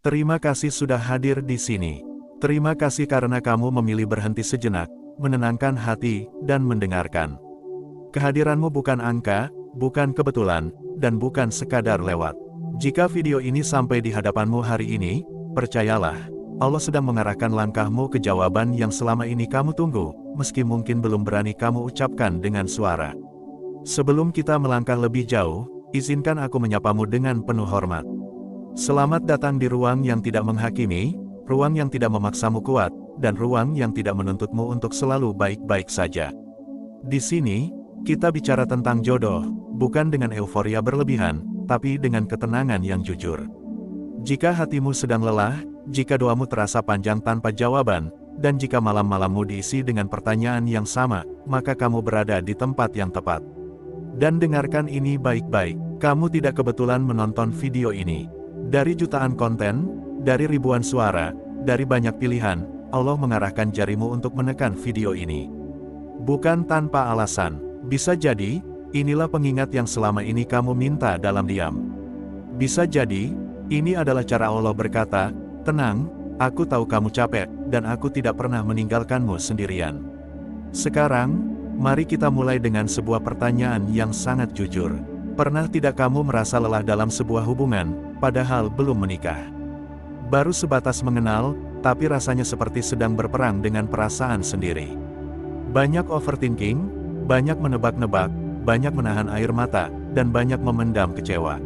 Terima kasih sudah hadir di sini. Terima kasih karena kamu memilih berhenti sejenak, menenangkan hati, dan mendengarkan. Kehadiranmu bukan angka, bukan kebetulan, dan bukan sekadar lewat. Jika video ini sampai di hadapanmu hari ini, percayalah, Allah sedang mengarahkan langkahmu ke jawaban yang selama ini kamu tunggu, meski mungkin belum berani kamu ucapkan dengan suara. Sebelum kita melangkah lebih jauh, izinkan aku menyapamu dengan penuh hormat. Selamat datang di ruang yang tidak menghakimi, ruang yang tidak memaksamu kuat, dan ruang yang tidak menuntutmu untuk selalu baik-baik saja. Di sini, kita bicara tentang jodoh, bukan dengan euforia berlebihan, tapi dengan ketenangan yang jujur. Jika hatimu sedang lelah, jika doamu terasa panjang tanpa jawaban, dan jika malam-malammu diisi dengan pertanyaan yang sama, maka kamu berada di tempat yang tepat. Dan dengarkan ini baik-baik, kamu tidak kebetulan menonton video ini. Dari jutaan konten, dari ribuan suara, dari banyak pilihan, Allah mengarahkan jarimu untuk menekan video ini. Bukan tanpa alasan, bisa jadi, inilah pengingat yang selama ini kamu minta dalam diam. Bisa jadi, ini adalah cara Allah berkata, tenang, aku tahu kamu capek, dan aku tidak pernah meninggalkanmu sendirian. Sekarang, mari kita mulai dengan sebuah pertanyaan yang sangat jujur. Pernah tidak kamu merasa lelah dalam sebuah hubungan, padahal belum menikah? Baru sebatas mengenal, tapi rasanya seperti sedang berperang dengan perasaan sendiri. Banyak overthinking, banyak menebak-nebak, banyak menahan air mata, dan banyak memendam kecewa.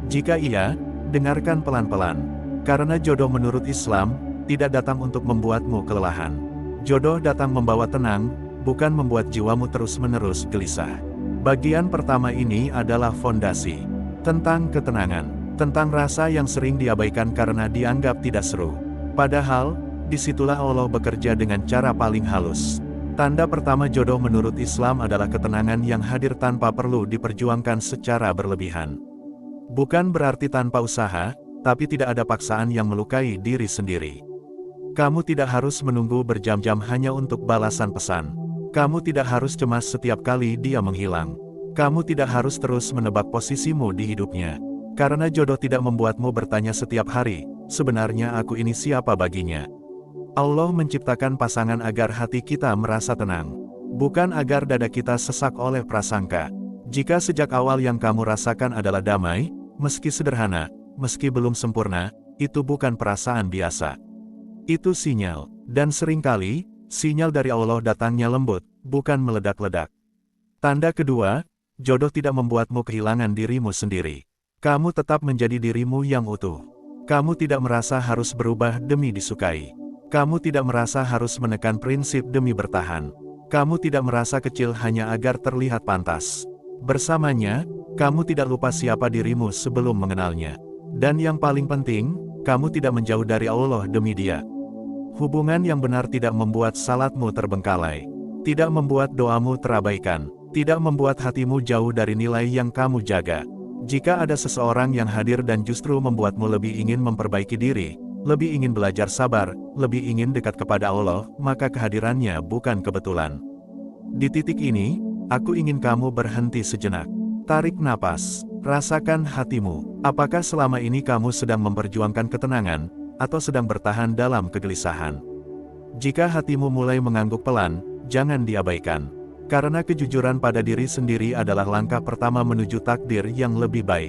Jika iya, dengarkan pelan-pelan. Karena jodoh menurut Islam, tidak datang untuk membuatmu kelelahan. Jodoh datang membawa tenang, bukan membuat jiwamu terus-menerus gelisah. Bagian pertama ini adalah fondasi. Tentang ketenangan. Tentang rasa yang sering diabaikan karena dianggap tidak seru. Padahal, disitulah Allah bekerja dengan cara paling halus. Tanda pertama jodoh menurut Islam adalah ketenangan yang hadir tanpa perlu diperjuangkan secara berlebihan. Bukan berarti tanpa usaha, tapi tidak ada paksaan yang melukai diri sendiri. Kamu tidak harus menunggu berjam-jam hanya untuk balasan pesan. Kamu tidak harus cemas setiap kali dia menghilang. Kamu tidak harus terus menebak posisimu di hidupnya. Karena jodoh tidak membuatmu bertanya setiap hari, sebenarnya aku ini siapa baginya. Allah menciptakan pasangan agar hati kita merasa tenang. Bukan agar dada kita sesak oleh prasangka. Jika sejak awal yang kamu rasakan adalah damai, meski sederhana, meski belum sempurna, itu bukan perasaan biasa. Itu sinyal, dan seringkali, sinyal dari Allah datangnya lembut, bukan meledak-ledak. Tanda kedua, jodoh tidak membuatmu kehilangan dirimu sendiri. Kamu tetap menjadi dirimu yang utuh. Kamu tidak merasa harus berubah demi disukai. Kamu tidak merasa harus menekan prinsip demi bertahan. Kamu tidak merasa kecil hanya agar terlihat pantas. Bersamanya, kamu tidak lupa siapa dirimu sebelum mengenalnya. Dan yang paling penting, kamu tidak menjauh dari Allah demi Dia. Hubungan yang benar tidak membuat salatmu terbengkalai. Tidak membuat doamu terabaikan. Tidak membuat hatimu jauh dari nilai yang kamu jaga. Jika ada seseorang yang hadir dan justru membuatmu lebih ingin memperbaiki diri, lebih ingin belajar sabar, lebih ingin dekat kepada Allah, maka kehadirannya bukan kebetulan. Di titik ini, aku ingin kamu berhenti sejenak. Tarik napas, rasakan hatimu. Apakah selama ini kamu sedang memperjuangkan ketenangan, atau sedang bertahan dalam kegelisahan? Jika hatimu mulai mengangguk pelan, jangan diabaikan. Karena kejujuran pada diri sendiri adalah langkah pertama menuju takdir yang lebih baik.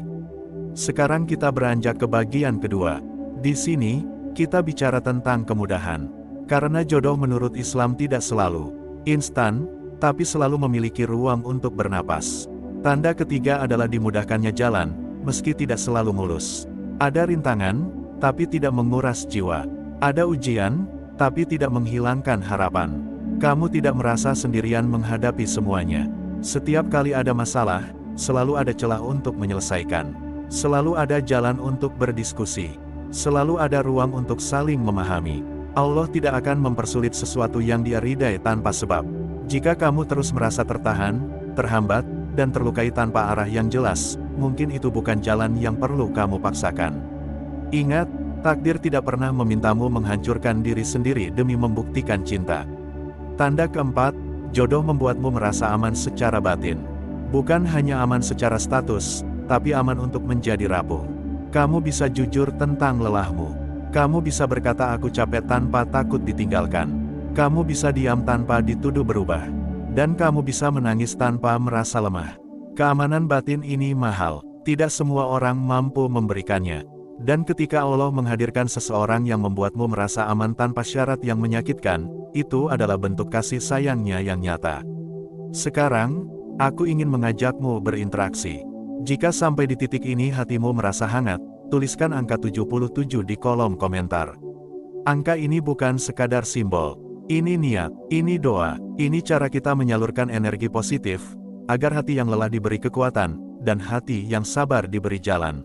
Sekarang kita beranjak ke bagian kedua. Di sini, kita bicara tentang kemudahan. Karena jodoh menurut Islam tidak selalu instan, tapi selalu memiliki ruang untuk bernapas. Tanda ketiga adalah dimudahkannya jalan, meski tidak selalu mulus. Ada rintangan, tapi tidak menguras jiwa. Ada ujian, tapi tidak menghilangkan harapan. Kamu tidak merasa sendirian menghadapi semuanya. Setiap kali ada masalah, selalu ada celah untuk menyelesaikan. Selalu ada jalan untuk berdiskusi. Selalu ada ruang untuk saling memahami. Allah tidak akan mempersulit sesuatu yang Dia ridai tanpa sebab. Jika kamu terus merasa tertahan, terhambat, dan terlukai tanpa arah yang jelas, mungkin itu bukan jalan yang perlu kamu paksakan. Ingat, takdir tidak pernah memintamu menghancurkan diri sendiri demi membuktikan cinta. Tanda keempat, jodoh membuatmu merasa aman secara batin. Bukan hanya aman secara status, tapi aman untuk menjadi rapuh. Kamu bisa jujur tentang lelahmu. Kamu bisa berkata aku capek tanpa takut ditinggalkan. Kamu bisa diam tanpa dituduh berubah. Dan kamu bisa menangis tanpa merasa lemah. Keamanan batin ini mahal. Tidak semua orang mampu memberikannya. Dan ketika Allah menghadirkan seseorang yang membuatmu merasa aman tanpa syarat yang menyakitkan, itu adalah bentuk kasih sayangnya yang nyata. Sekarang, aku ingin mengajakmu berinteraksi. Jika sampai di titik ini hatimu merasa hangat, tuliskan angka 77 di kolom komentar. Angka ini bukan sekadar simbol. Ini niat, ini doa, ini cara kita menyalurkan energi positif, agar hati yang lelah diberi kekuatan, dan hati yang sabar diberi jalan.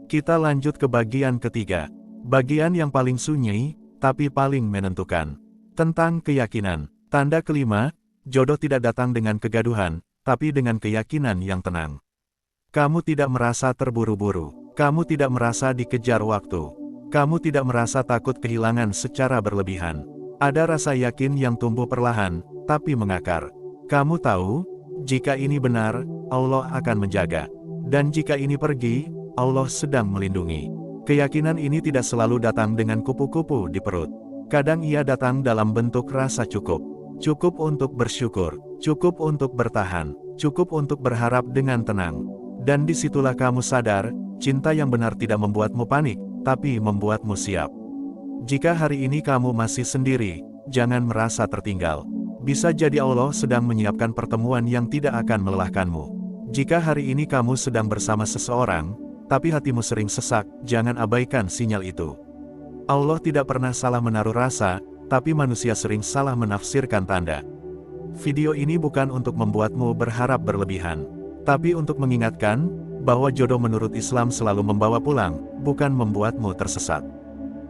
Kita lanjut ke bagian ketiga. Bagian yang paling sunyi, tapi paling menentukan. Tentang keyakinan. Tanda kelima, jodoh tidak datang dengan kegaduhan, tapi dengan keyakinan yang tenang. Kamu tidak merasa terburu-buru. Kamu tidak merasa dikejar waktu. Kamu tidak merasa takut kehilangan secara berlebihan. Ada rasa yakin yang tumbuh perlahan, tapi mengakar. Kamu tahu, jika ini benar, Allah akan menjaga. Dan jika ini pergi, Allah sedang melindungi. Keyakinan ini tidak selalu datang dengan kupu-kupu di perut. Kadang ia datang dalam bentuk rasa cukup. Cukup untuk bersyukur, cukup untuk bertahan, cukup untuk berharap dengan tenang. Dan disitulah kamu sadar, cinta yang benar tidak membuatmu panik, tapi membuatmu siap. Jika hari ini kamu masih sendiri, jangan merasa tertinggal. Bisa jadi Allah sedang menyiapkan pertemuan yang tidak akan melelahkanmu. Jika hari ini kamu sedang bersama seseorang, tapi hatimu sering sesak, jangan abaikan sinyal itu. Allah tidak pernah salah menaruh rasa, tapi manusia sering salah menafsirkan tanda. Video ini bukan untuk membuatmu berharap berlebihan, tapi untuk mengingatkan, bahwa jodoh menurut Islam selalu membawa pulang, bukan membuatmu tersesat.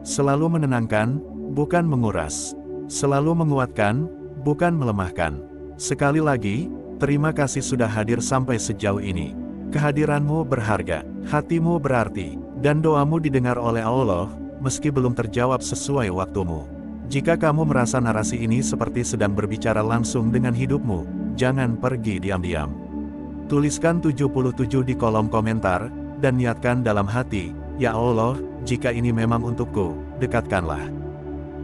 Selalu menenangkan, bukan menguras. Selalu menguatkan, bukan melemahkan. Sekali lagi, terima kasih sudah hadir sampai sejauh ini. Kehadiranmu berharga, hatimu berarti, dan doamu didengar oleh Allah, meski belum terjawab sesuai waktumu. Jika kamu merasa narasi ini seperti sedang berbicara langsung dengan hidupmu, jangan pergi diam-diam. Tuliskan 77 di kolom komentar, dan niatkan dalam hati, ya Allah, jika ini memang untukku, dekatkanlah.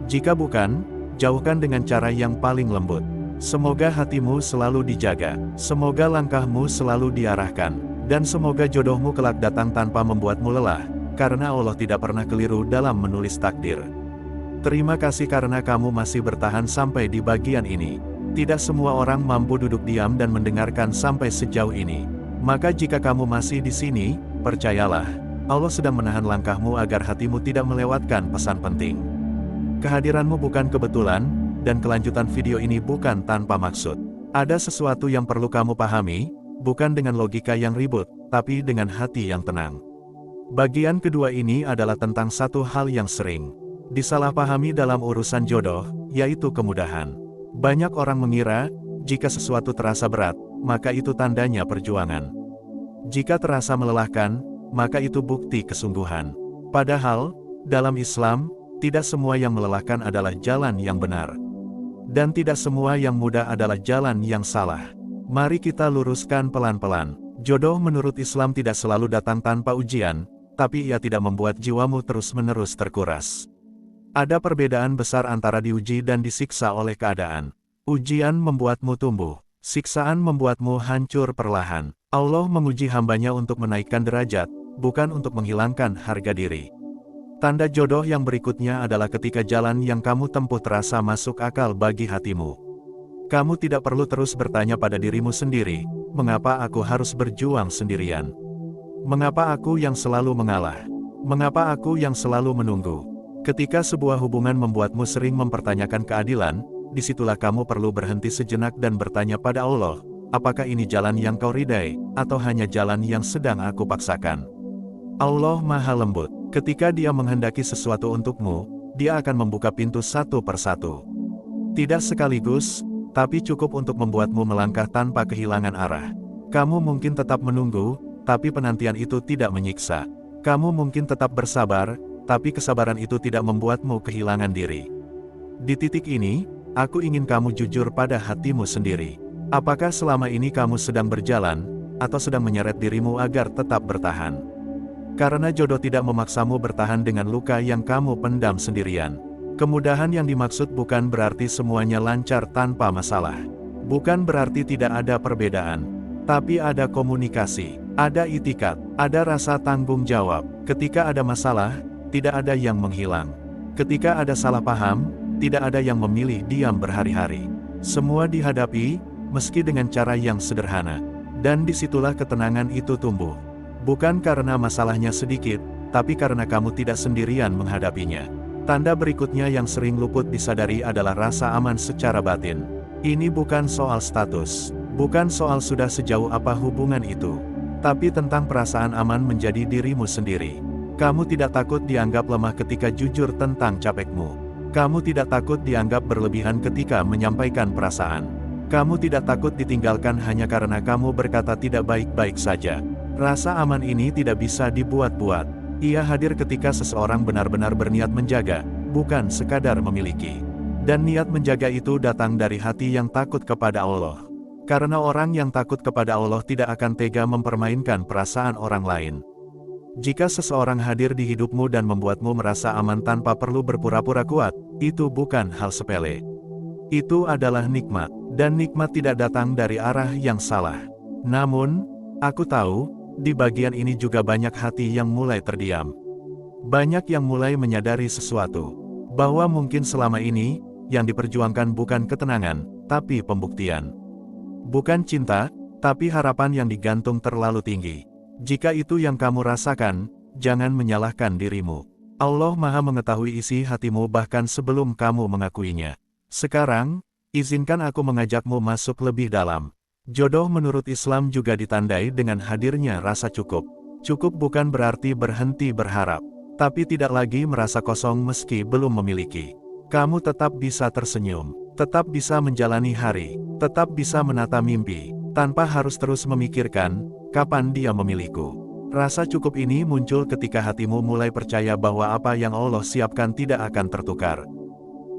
Jika bukan, jauhkan dengan cara yang paling lembut. Semoga hatimu selalu dijaga, semoga langkahmu selalu diarahkan. Dan semoga jodohmu kelak datang tanpa membuatmu lelah, karena Allah tidak pernah keliru dalam menulis takdir. Terima kasih karena kamu masih bertahan sampai di bagian ini. Tidak semua orang mampu duduk diam dan mendengarkan sampai sejauh ini. Maka jika kamu masih di sini, percayalah, Allah sedang menahan langkahmu agar hatimu tidak melewatkan pesan penting. Kehadiranmu bukan kebetulan, dan kelanjutan video ini bukan tanpa maksud. Ada sesuatu yang perlu kamu pahami, bukan dengan logika yang ribut, tapi dengan hati yang tenang. Bagian kedua ini adalah tentang satu hal yang sering disalahpahami dalam urusan jodoh, yaitu kemudahan. Banyak orang mengira, jika sesuatu terasa berat, maka itu tandanya perjuangan. Jika terasa melelahkan, maka itu bukti kesungguhan. Padahal, dalam Islam, tidak semua yang melelahkan adalah jalan yang benar. Dan tidak semua yang mudah adalah jalan yang salah. Mari kita luruskan pelan-pelan. Jodoh menurut Islam tidak selalu datang tanpa ujian, tapi ia tidak membuat jiwamu terus-menerus terkuras. Ada perbedaan besar antara diuji dan disiksa oleh keadaan. Ujian membuatmu tumbuh, siksaan membuatmu hancur perlahan. Allah menguji hambanya untuk menaikkan derajat, bukan untuk menghilangkan harga diri. Tanda jodoh yang berikutnya adalah ketika jalan yang kamu tempuh terasa masuk akal bagi hatimu. Kamu tidak perlu terus bertanya pada dirimu sendiri, mengapa aku harus berjuang sendirian? Mengapa aku yang selalu mengalah? Mengapa aku yang selalu menunggu? Ketika sebuah hubungan membuatmu sering mempertanyakan keadilan, disitulah kamu perlu berhenti sejenak dan bertanya pada Allah, apakah ini jalan yang kau ridai, atau hanya jalan yang sedang aku paksakan? Allah Maha Lembut, ketika Dia menghendaki sesuatu untukmu, Dia akan membuka pintu satu persatu. Tidak sekaligus, tapi cukup untuk membuatmu melangkah tanpa kehilangan arah. Kamu mungkin tetap menunggu, tapi penantian itu tidak menyiksa. Kamu mungkin tetap bersabar, tapi kesabaran itu tidak membuatmu kehilangan diri. Di titik ini, aku ingin kamu jujur pada hatimu sendiri. Apakah selama ini kamu sedang berjalan, atau sedang menyeret dirimu agar tetap bertahan? Karena jodoh tidak memaksamu bertahan dengan luka yang kamu pendam sendirian. Kemudahan yang dimaksud bukan berarti semuanya lancar tanpa masalah. Bukan berarti tidak ada perbedaan. Tapi ada komunikasi, ada itikad, ada rasa tanggung jawab. Ketika ada masalah, tidak ada yang menghilang. Ketika ada salah paham, tidak ada yang memilih diam berhari-hari. Semua dihadapi, meski dengan cara yang sederhana. Dan disitulah ketenangan itu tumbuh. Bukan karena masalahnya sedikit, tapi karena kamu tidak sendirian menghadapinya. Tanda berikutnya yang sering luput disadari adalah rasa aman secara batin. Ini bukan soal status, bukan soal sudah sejauh apa hubungan itu, tapi tentang perasaan aman menjadi dirimu sendiri. Kamu tidak takut dianggap lemah ketika jujur tentang capekmu. Kamu tidak takut dianggap berlebihan ketika menyampaikan perasaan. Kamu tidak takut ditinggalkan hanya karena kamu berkata tidak baik-baik saja. Rasa aman ini tidak bisa dibuat-buat. Ia hadir ketika seseorang benar-benar berniat menjaga, bukan sekadar memiliki. Dan niat menjaga itu datang dari hati yang takut kepada Allah. Karena orang yang takut kepada Allah tidak akan tega mempermainkan perasaan orang lain. Jika seseorang hadir di hidupmu dan membuatmu merasa aman tanpa perlu berpura-pura kuat, itu bukan hal sepele. Itu adalah nikmat, dan nikmat tidak datang dari arah yang salah. Namun, aku tahu, di bagian ini juga banyak hati yang mulai terdiam. Banyak yang mulai menyadari sesuatu. Bahwa mungkin selama ini, yang diperjuangkan bukan ketenangan, tapi pembuktian. Bukan cinta, tapi harapan yang digantung terlalu tinggi. Jika itu yang kamu rasakan, jangan menyalahkan dirimu. Allah Maha mengetahui isi hatimu bahkan sebelum kamu mengakuinya. Sekarang, izinkan aku mengajakmu masuk lebih dalam. Jodoh menurut Islam juga ditandai dengan hadirnya rasa cukup. Cukup bukan berarti berhenti berharap, tapi tidak lagi merasa kosong meski belum memiliki. Kamu tetap bisa tersenyum, tetap bisa menjalani hari, tetap bisa menata mimpi, tanpa harus terus memikirkan, kapan dia memilikiku. Rasa cukup ini muncul ketika hatimu mulai percaya bahwa apa yang Allah siapkan tidak akan tertukar.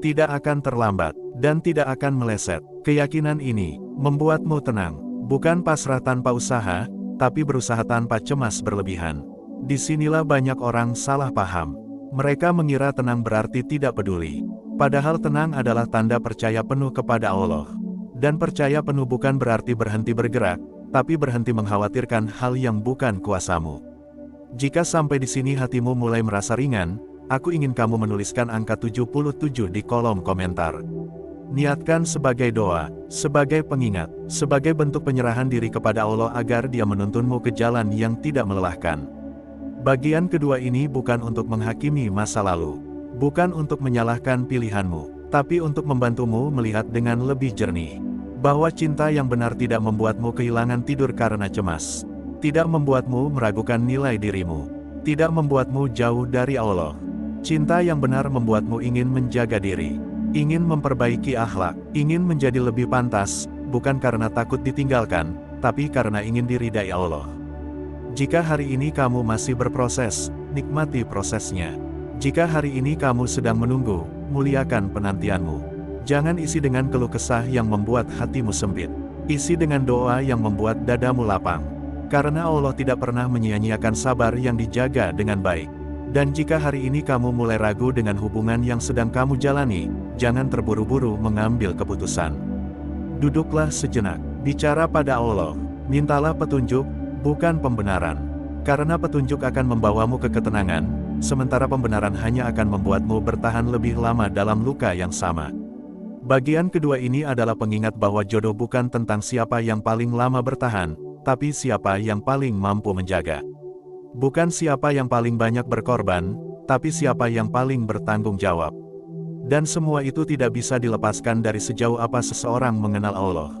Tidak akan terlambat, dan tidak akan meleset. Keyakinan ini membuatmu tenang, bukan pasrah tanpa usaha, tapi berusaha tanpa cemas berlebihan. Disinilah banyak orang salah paham. Mereka mengira tenang berarti tidak peduli. Padahal tenang adalah tanda percaya penuh kepada Allah. Dan percaya penuh bukan berarti berhenti bergerak, tapi berhenti mengkhawatirkan hal yang bukan kuasamu. Jika sampai di sini hatimu mulai merasa ringan, aku ingin kamu menuliskan angka 77 di kolom komentar. Niatkan sebagai doa, sebagai pengingat, sebagai bentuk penyerahan diri kepada Allah agar Dia menuntunmu ke jalan yang tidak melelahkan. Bagian kedua ini bukan untuk menghakimi masa lalu, bukan untuk menyalahkan pilihanmu, tapi untuk membantumu melihat dengan lebih jernih. Bahwa cinta yang benar tidak membuatmu kehilangan tidur karena cemas. Tidak membuatmu meragukan nilai dirimu. Tidak membuatmu jauh dari Allah. Cinta yang benar membuatmu ingin menjaga diri. Ingin memperbaiki akhlak. Ingin menjadi lebih pantas, bukan karena takut ditinggalkan, tapi karena ingin diridai Allah. Jika hari ini kamu masih berproses, nikmati prosesnya. Jika hari ini kamu sedang menunggu, muliakan penantianmu. Jangan isi dengan keluh kesah yang membuat hatimu sempit. Isi dengan doa yang membuat dadamu lapang. Karena Allah tidak pernah menyia-nyiakan sabar yang dijaga dengan baik. Dan jika hari ini kamu mulai ragu dengan hubungan yang sedang kamu jalani, jangan terburu-buru mengambil keputusan. Duduklah sejenak, bicara pada Allah, mintalah petunjuk, bukan pembenaran. Karena petunjuk akan membawamu ke ketenangan, sementara pembenaran hanya akan membuatmu bertahan lebih lama dalam luka yang sama. Bagian kedua ini adalah pengingat bahwa jodoh bukan tentang siapa yang paling lama bertahan, tapi siapa yang paling mampu menjaga. Bukan siapa yang paling banyak berkorban, tapi siapa yang paling bertanggung jawab. Dan semua itu tidak bisa dilepaskan dari sejauh apa seseorang mengenal Allah.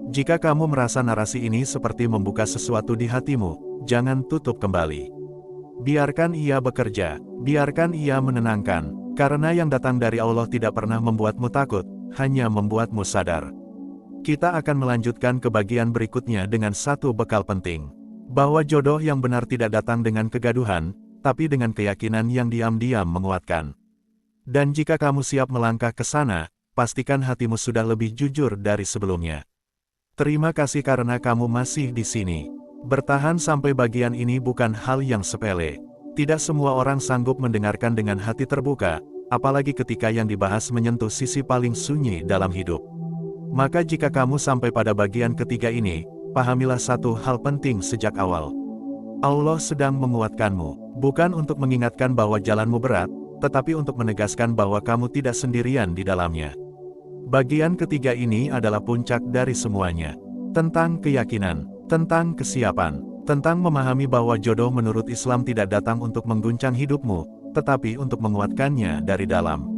Jika kamu merasa narasi ini seperti membuka sesuatu di hatimu, jangan tutup kembali. Biarkan ia bekerja, biarkan ia menenangkan, karena yang datang dari Allah tidak pernah membuatmu takut, hanya membuatmu sadar. Kita akan melanjutkan ke bagian berikutnya dengan satu bekal penting. Bahwa jodoh yang benar tidak datang dengan kegaduhan, tapi dengan keyakinan yang diam-diam menguatkan. Dan jika kamu siap melangkah ke sana, pastikan hatimu sudah lebih jujur dari sebelumnya. Terima kasih karena kamu masih di sini. Bertahan sampai bagian ini bukan hal yang sepele. Tidak semua orang sanggup mendengarkan dengan hati terbuka, apalagi ketika yang dibahas menyentuh sisi paling sunyi dalam hidup. Maka jika kamu sampai pada bagian ketiga ini, pahamilah satu hal penting sejak awal. Allah sedang menguatkanmu, bukan untuk mengingatkan bahwa jalanmu berat, tetapi untuk menegaskan bahwa kamu tidak sendirian di dalamnya. Bagian ketiga ini adalah puncak dari semuanya. Tentang keyakinan, tentang kesiapan, tentang memahami bahwa jodoh menurut Islam tidak datang untuk mengguncang hidupmu, tetapi untuk menguatkannya dari dalam.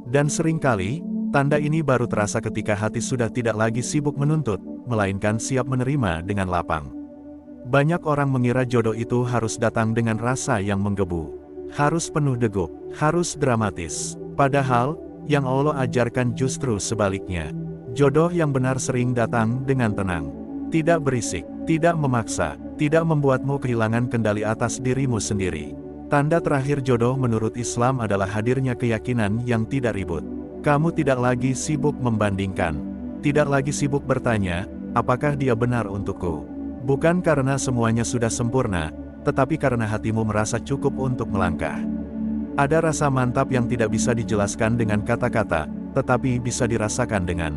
Dan seringkali, tanda ini baru terasa ketika hati sudah tidak lagi sibuk menuntut, melainkan siap menerima dengan lapang. Banyak orang mengira jodoh itu harus datang dengan rasa yang menggebu, harus penuh degup, harus dramatis. Padahal, yang Allah ajarkan justru sebaliknya. Jodoh yang benar sering datang dengan tenang. Tidak berisik, tidak memaksa, tidak membuatmu kehilangan kendali atas dirimu sendiri. Tanda terakhir jodoh menurut Islam adalah hadirnya keyakinan yang tidak ribut. Kamu tidak lagi sibuk membandingkan. Tidak lagi sibuk bertanya, apakah dia benar untukku? Bukan karena semuanya sudah sempurna, tetapi karena hatimu merasa cukup untuk melangkah. Ada rasa mantap yang tidak bisa dijelaskan dengan kata-kata, tetapi bisa dirasakan dengan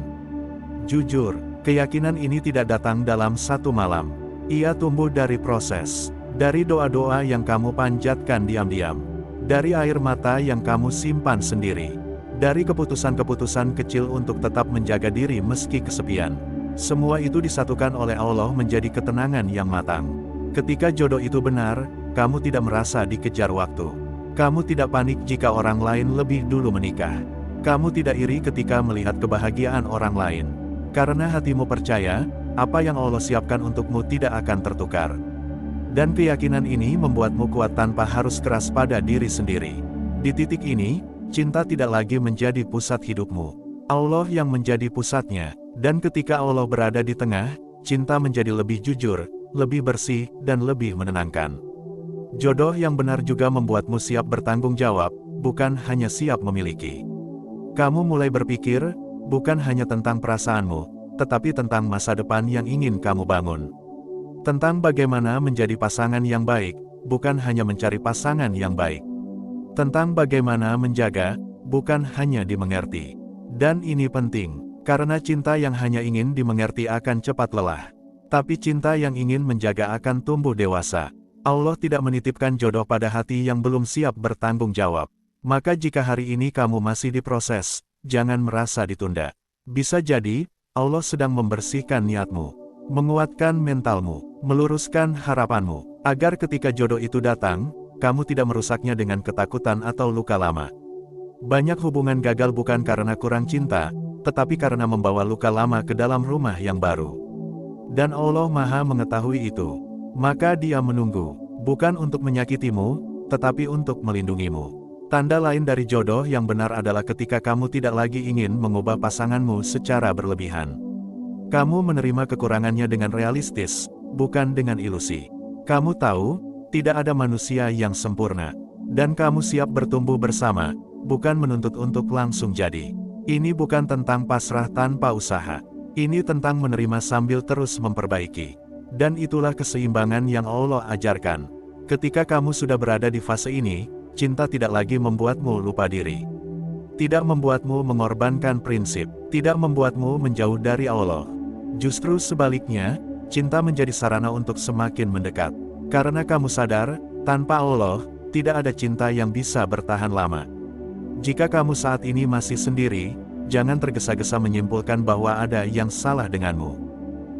jujur. Keyakinan ini tidak datang dalam satu malam. Ia tumbuh dari proses, dari doa-doa yang kamu panjatkan diam-diam, dari air mata yang kamu simpan sendiri, dari keputusan-keputusan kecil untuk tetap menjaga diri meski kesepian. Semua itu disatukan oleh Allah menjadi ketenangan yang matang. Ketika jodoh itu benar, kamu tidak merasa dikejar waktu. Kamu tidak panik jika orang lain lebih dulu menikah. Kamu tidak iri ketika melihat kebahagiaan orang lain. Karena hatimu percaya, apa yang Allah siapkan untukmu tidak akan tertukar. Dan keyakinan ini membuatmu kuat tanpa harus keras pada diri sendiri. Di titik ini, cinta tidak lagi menjadi pusat hidupmu. Allah yang menjadi pusatnya. Dan ketika Allah berada di tengah, cinta menjadi lebih jujur, lebih bersih, dan lebih menenangkan. Jodoh yang benar juga membuatmu siap bertanggung jawab, bukan hanya siap memiliki. Kamu mulai berpikir, bukan hanya tentang perasaanmu, tetapi tentang masa depan yang ingin kamu bangun. Tentang bagaimana menjadi pasangan yang baik, bukan hanya mencari pasangan yang baik. Tentang bagaimana menjaga, bukan hanya dimengerti. Dan ini penting, karena cinta yang hanya ingin dimengerti akan cepat lelah. Tapi cinta yang ingin menjaga akan tumbuh dewasa. Allah tidak menitipkan jodoh pada hati yang belum siap bertanggung jawab. Maka jika hari ini kamu masih diproses, jangan merasa ditunda. Bisa jadi, Allah sedang membersihkan niatmu, menguatkan mentalmu, meluruskan harapanmu, agar ketika jodoh itu datang, kamu tidak merusaknya dengan ketakutan atau luka lama. Banyak hubungan gagal bukan karena kurang cinta, tetapi karena membawa luka lama ke dalam rumah yang baru. Dan Allah Maha mengetahui itu. Maka Dia menunggu, bukan untuk menyakitimu, tetapi untuk melindungimu. Tanda lain dari jodoh yang benar adalah ketika kamu tidak lagi ingin mengubah pasanganmu secara berlebihan. Kamu menerima kekurangannya dengan realistis, bukan dengan ilusi. Kamu tahu, tidak ada manusia yang sempurna. Dan kamu siap bertumbuh bersama, bukan menuntut untuk langsung jadi. Ini bukan tentang pasrah tanpa usaha. Ini tentang menerima sambil terus memperbaiki. Dan itulah keseimbangan yang Allah ajarkan. Ketika kamu sudah berada di fase ini, cinta tidak lagi membuatmu lupa diri. Tidak membuatmu mengorbankan prinsip, tidak membuatmu menjauh dari Allah. Justru sebaliknya, cinta menjadi sarana untuk semakin mendekat. Karena kamu sadar, tanpa Allah, tidak ada cinta yang bisa bertahan lama. Jika kamu saat ini masih sendiri, jangan tergesa-gesa menyimpulkan bahwa ada yang salah denganmu.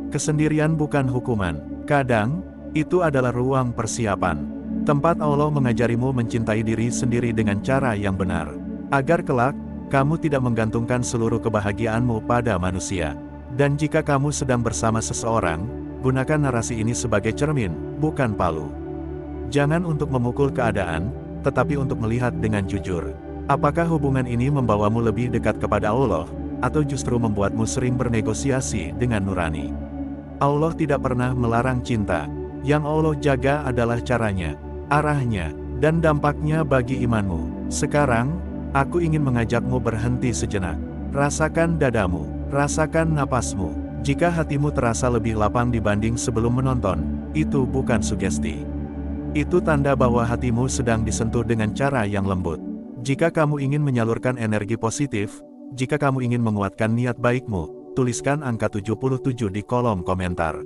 Kesendirian bukan hukuman. Kadang, itu adalah ruang persiapan. Tempat Allah mengajarimu mencintai diri sendiri dengan cara yang benar. Agar kelak, kamu tidak menggantungkan seluruh kebahagiaanmu pada manusia. Dan jika kamu sedang bersama seseorang, gunakan narasi ini sebagai cermin, bukan palu. Jangan untuk memukul keadaan, tetapi untuk melihat dengan jujur. Apakah hubungan ini membawamu lebih dekat kepada Allah, atau justru membuatmu sering bernegosiasi dengan nurani? Allah tidak pernah melarang cinta. Yang Allah jaga adalah caranya, arahnya, dan dampaknya bagi imanmu. Sekarang, aku ingin mengajakmu berhenti sejenak. Rasakan dadamu, rasakan napasmu. Jika hatimu terasa lebih lapang dibanding sebelum menonton, Itu bukan sugesti. Itu tanda bahwa hatimu sedang disentuh dengan cara yang lembut. Jika kamu ingin menyalurkan energi positif, jika kamu ingin menguatkan niat baikmu, tuliskan angka 77 di kolom komentar.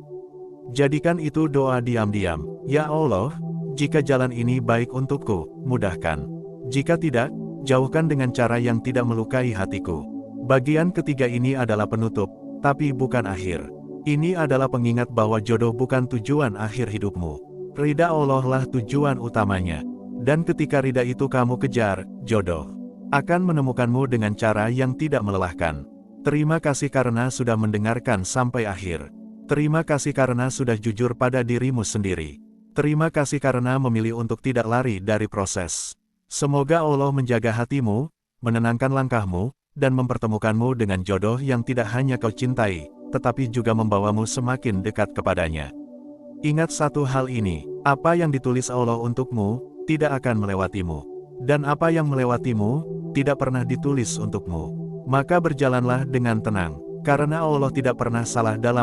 Jadikan itu doa diam-diam. Ya Allah, jika jalan ini baik untukku, mudahkan. Jika tidak, jauhkan dengan cara yang tidak melukai hatiku. Bagian ketiga ini adalah penutup, tapi bukan akhir. Ini adalah pengingat bahwa jodoh bukan tujuan akhir hidupmu. Ridha Allah lah tujuan utamanya. Dan ketika ridha itu kamu kejar, jodoh akan menemukanmu dengan cara yang tidak melelahkan. Terima kasih karena sudah mendengarkan sampai akhir. Terima kasih karena sudah jujur pada dirimu sendiri. Terima kasih karena memilih untuk tidak lari dari proses. Semoga Allah menjaga hatimu, menenangkan langkahmu, dan mempertemukanmu dengan jodoh yang tidak hanya kau cintai, tetapi juga membawamu semakin dekat kepadanya. Ingat satu hal ini, apa yang ditulis Allah untukmu, tidak akan melewatimu. Dan apa yang melewatimu, tidak pernah ditulis untukmu. Maka berjalanlah dengan tenang, karena Allah tidak pernah salah dalam